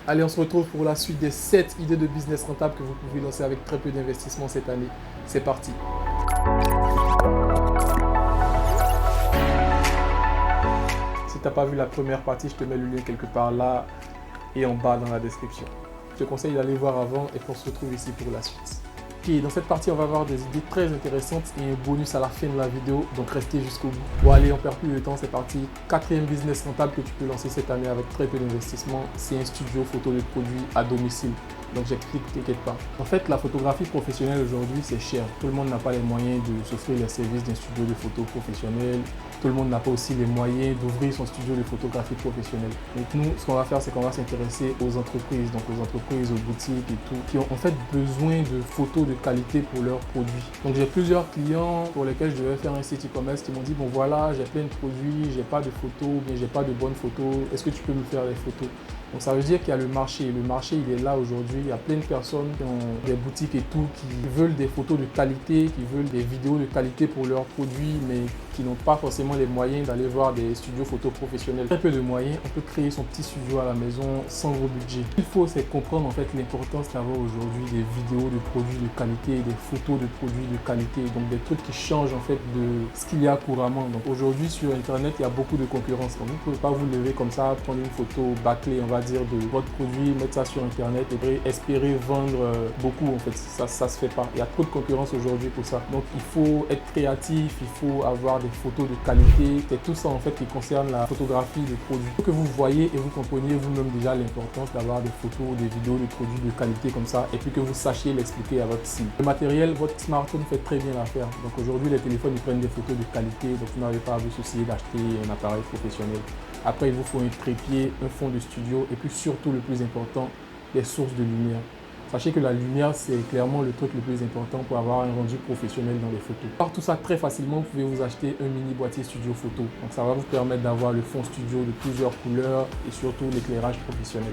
Allez, on se retrouve pour la suite des 7 idées de business rentables que vous pouvez lancer avec très peu d'investissement cette année. C'est parti. Si tu n'as pas vu la première partie, je te mets le lien quelque part là et en bas dans la description. Je te conseille d'aller voir avant et qu'on se retrouve ici pour la suite. Ok, dans cette partie, on va avoir des idées très intéressantes et un bonus à la fin de la vidéo, donc restez jusqu'au bout. Bon allez, on perd plus de temps, c'est parti. Quatrième business rentable que tu peux lancer cette année avec très peu d'investissement, c'est un studio photo de produits à domicile. Donc j'explique, t'inquiète pas. En fait, la photographie professionnelle aujourd'hui, c'est cher. Tout le monde n'a pas les moyens de s'offrir les services d'un studio de photo professionnel. Tout le monde n'a pas aussi les moyens d'ouvrir son studio de photographie professionnelle. Donc nous, ce qu'on va faire, c'est qu'on va s'intéresser aux entreprises, donc aux entreprises, aux boutiques et tout, qui ont en fait besoin de photos de qualité pour leurs produits. Donc j'ai plusieurs clients pour lesquels je devais faire un site e-commerce qui m'ont dit, bon voilà, j'ai plein de produits, j'ai pas de photos, bien j'ai pas de bonnes photos, est-ce que tu peux me faire les photos? Donc ça veut dire qu'il y a le marché. Le marché, il est là aujourd'hui. Il y a plein de personnes qui ont des boutiques et tout, qui veulent des photos de qualité, qui veulent des vidéos de qualité pour leurs produits, mais qui n'ont pas forcément les moyens d'aller voir des studios photos professionnels. Très peu de moyens, on peut créer son petit studio à la maison sans gros budget. Ce qu'il faut, c'est comprendre en fait l'importance d'avoir aujourd'hui des vidéos de produits de qualité, des photos de produits de qualité, donc des trucs qui changent en fait de ce qu'il y a couramment. Donc aujourd'hui sur Internet, il y a beaucoup de concurrence. Donc vous ne pouvez pas vous lever comme ça, prendre une photo bâclée, on va dire, de votre produit, mettre ça sur Internet et espérer vendre beaucoup. En fait, ça se fait pas. Il y a trop de concurrence aujourd'hui pour ça. Donc il faut être créatif, il faut avoir des photos de qualité. C'est tout ça en fait qui concerne la photographie de produits. Il faut que vous voyez et vous compreniez vous-même déjà l'importance d'avoir des photos, des vidéos de produits de qualité comme ça et puis que vous sachiez l'expliquer à votre cible. Le matériel, votre smartphone fait très bien l'affaire. Donc aujourd'hui, les téléphones, ils prennent des photos de qualité, donc vous n'avez pas à vous soucier d'acheter un appareil professionnel. Après, il vous faut un trépied, un fond de studio et puis surtout le plus important, les sources de lumière. Sachez que la lumière, c'est clairement le truc le plus important pour avoir un rendu professionnel dans les photos. Par tout ça, très facilement, vous pouvez vous acheter un mini boîtier studio photo. Donc ça va vous permettre d'avoir le fond studio de plusieurs couleurs et surtout l'éclairage professionnel.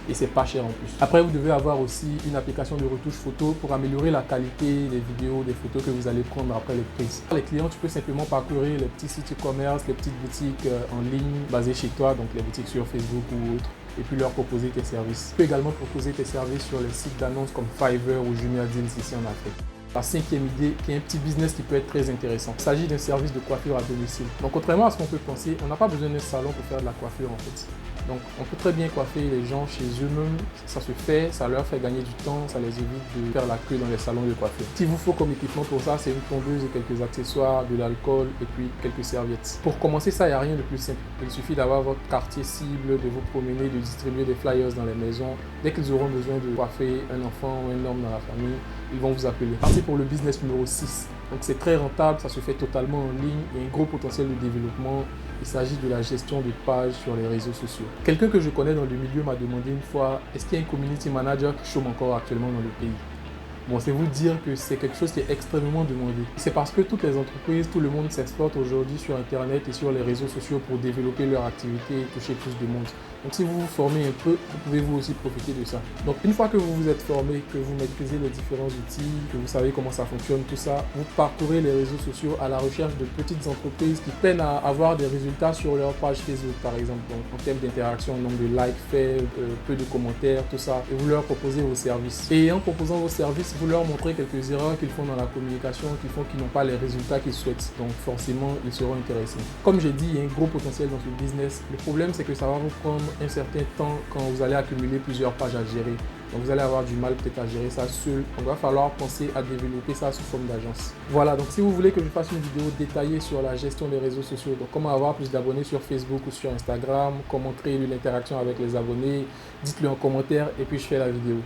Et c'est pas cher en plus. Après, vous devez avoir aussi une application de retouche photo pour améliorer la qualité des vidéos, des photos que vous allez prendre après les prises. Les clients, tu peux simplement parcourir les petits sites e-commerce, les petites boutiques en ligne basées chez toi, donc les boutiques sur Facebook ou autres, et puis leur proposer tes services. Tu peux également proposer tes services sur les sites d'annonces comme Fiverr ou Jumia Deals ici en Afrique. La cinquième idée, qui est un petit business qui peut être très intéressant. Il s'agit d'un service de coiffure à domicile. Donc contrairement à ce qu'on peut penser, on n'a pas besoin d'un salon pour faire de la coiffure en fait. Donc on peut très bien coiffer les gens chez eux-mêmes, ça se fait, ça leur fait gagner du temps, ça les évite de faire la queue dans les salons de coiffure. Ce qu'il vous faut comme équipement pour ça, c'est une tondeuse et quelques accessoires, de l'alcool et puis quelques serviettes. Pour commencer ça, il n'y a rien de plus simple. Il suffit d'avoir votre quartier cible, de vous promener, de distribuer des flyers dans les maisons. Dès qu'ils auront besoin de coiffer un enfant ou un homme dans la famille, ils vont vous appeler. Parti pour le business numéro 6. Donc c'est très rentable, ça se fait totalement en ligne, il y a un gros potentiel de développement. Il s'agit de la gestion de pages sur les réseaux sociaux. Quelqu'un que je connais dans le milieu m'a demandé une fois, est-ce qu'il y a un community manager qui chôme encore actuellement dans le pays? Bon, c'est vous dire que c'est quelque chose qui est extrêmement demandé. C'est parce que toutes les entreprises, tout le monde s'exporte aujourd'hui sur Internet et sur les réseaux sociaux pour développer leur activité et toucher plus de monde. Donc si vous vous formez un peu, vous pouvez vous aussi profiter de ça. Donc une fois que vous vous êtes formé, que vous maîtrisez les différents outils, que vous savez comment ça fonctionne, tout ça, vous parcourez les réseaux sociaux à la recherche de petites entreprises qui peinent à avoir des résultats sur leur page Facebook par exemple. Donc en termes d'interaction, nombre de likes faits, peu de commentaires, tout ça. Et vous leur proposez vos services. Et en proposant vos services, vous leur montrez quelques erreurs qu'ils font dans la communication, qu'ils n'ont pas les résultats qu'ils souhaitent. Donc forcément, ils seront intéressés. Comme j'ai dit, il y a un gros potentiel dans ce business. Le problème, c'est que ça va vous prendre un certain temps quand vous allez accumuler plusieurs pages à gérer. Donc vous allez avoir du mal peut-être à gérer ça seul. Donc il va falloir penser à développer ça sous forme d'agence. Voilà, donc si vous voulez que je fasse une vidéo détaillée sur la gestion des réseaux sociaux, donc comment avoir plus d'abonnés sur Facebook ou sur Instagram, comment créer de l'interaction avec les abonnés, dites-le en commentaire et puis je fais la vidéo.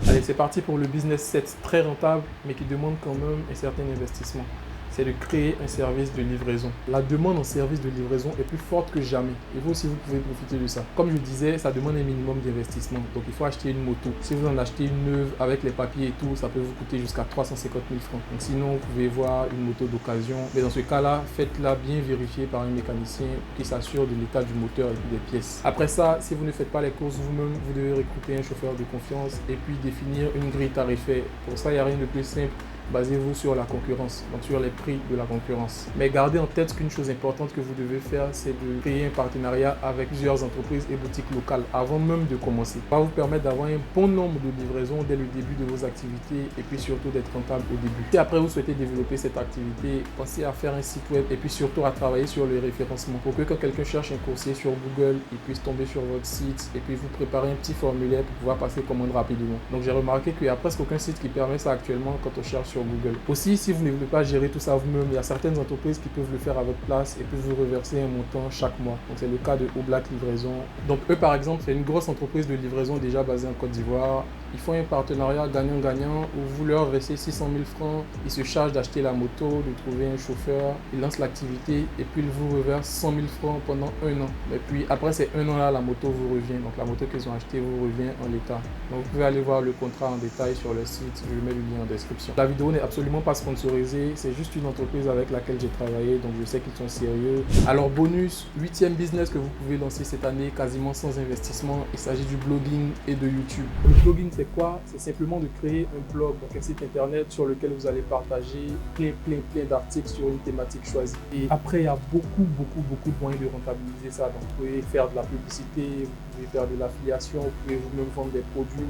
Allez, c'est parti pour le business 7, très rentable, mais qui demande quand même un certain investissement. C'est de créer un service de livraison. La demande en service de livraison est plus forte que jamais. Et vous aussi, vous pouvez profiter de ça. Comme je disais, ça demande un minimum d'investissement. Donc, il faut acheter une moto. Si vous en achetez une neuve avec les papiers et tout, ça peut vous coûter jusqu'à 350 000 francs. Donc, sinon, vous pouvez voir une moto d'occasion. Mais dans ce cas-là, faites-la bien vérifier par un mécanicien qui s'assure de l'état du moteur et puis des pièces. Après ça, si vous ne faites pas les courses vous-même, vous devez recruter un chauffeur de confiance et puis définir une grille tarifaire. Pour ça, il n'y a rien de plus simple basez-vous sur la concurrence, donc sur les prix de la concurrence. Mais gardez en tête qu'une chose importante que vous devez faire, c'est de créer un partenariat avec plusieurs entreprises et boutiques locales avant même de commencer. Ça va vous permettre d'avoir un bon nombre de livraisons dès le début de vos activités et puis surtout d'être rentable au début. Si après vous souhaitez développer cette activité, pensez à faire un site web et puis surtout à travailler sur le référencement pour que quand quelqu'un cherche un coursier sur Google, il puisse tomber sur votre site et puis vous préparer un petit formulaire pour pouvoir passer commande rapidement. Donc j'ai remarqué qu'il n'y a presque aucun site qui permet ça actuellement quand on cherche sur Google. Aussi, si vous ne voulez pas gérer tout ça vous-même, il y a certaines entreprises qui peuvent le faire à votre place et peuvent vous reverser un montant chaque mois. Donc c'est le cas de Oblack Livraison. Donc eux par exemple, c'est une grosse entreprise de livraison déjà basée en Côte d'Ivoire. Ils font un partenariat gagnant-gagnant où vous leur versez 600 000 francs, ils se chargent d'acheter la moto, de trouver un chauffeur, ils lancent l'activité et puis ils vous reversent 100 000 francs pendant un an. Et puis après ces un an-là, la moto vous revient. Donc la moto qu'ils ont achetée vous revient en l'état. Donc vous pouvez aller voir le contrat en détail sur le site, je mets le lien en description. La vidéo n'est absolument pas sponsorisée, c'est juste une entreprise avec laquelle j'ai travaillé, donc je sais qu'ils sont sérieux. Alors bonus, 8e business que vous pouvez lancer cette année quasiment sans investissement, il s'agit du blogging et de YouTube. Le blogging c'est quoi? C'est simplement de créer un blog, donc un site internet sur lequel vous allez partager plein d'articles sur une thématique choisie. Et après il y a beaucoup de moyens de rentabiliser ça. Donc vous pouvez faire de la publicité, vous pouvez faire de l'affiliation, vous pouvez vous-même vendre des produits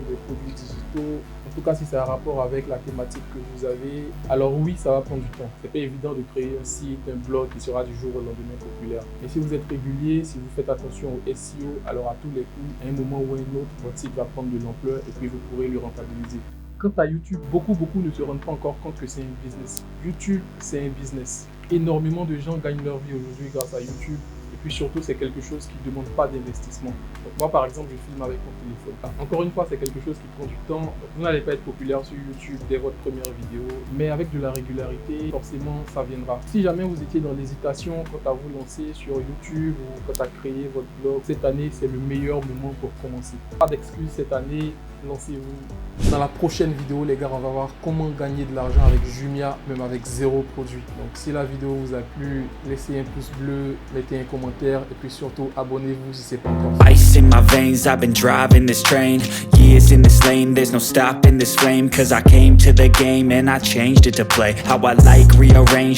digitaux. En tout cas si c'est un rapport avec la thématique que vous avez, alors oui ça va prendre du temps. C'est pas évident de créer un site, un blog qui sera du jour au lendemain populaire. Mais si vous êtes régulier, si vous faites attention au SEO, alors à tous les coups, à un moment ou à un autre, votre site va prendre de l'ampleur et puis vous pourrez le rentabiliser. Quant à YouTube, beaucoup ne se rendent pas encore compte que c'est un business. YouTube, c'est un business. Énormément de gens gagnent leur vie aujourd'hui grâce à YouTube. Et puis surtout, c'est quelque chose qui ne demande pas d'investissement. Donc moi, par exemple, je filme avec mon téléphone. Encore une fois, c'est quelque chose qui prend du temps. Donc, vous n'allez pas être populaire sur YouTube dès votre première vidéo. Mais avec de la régularité, forcément, ça viendra. Si jamais vous étiez dans l'hésitation quant à vous lancer sur YouTube ou quant à créer votre blog, cette année, c'est le meilleur moment pour commencer. Pas d'excuses cette année. Lancez-vous. Dans la prochaine vidéo, les gars, on va voir comment gagner de l'argent avec Jumia, même avec 0 produit. Donc, si la vidéo vous a plu, laissez un pouce bleu, mettez un commentaire et puis surtout, abonnez-vous si ce n'est pas encore fait. Ice in my veins, I've been driving this train. Years in this lane, there's no stopping this flame. Cause I came to the game and I changed it to play how I like, rearranged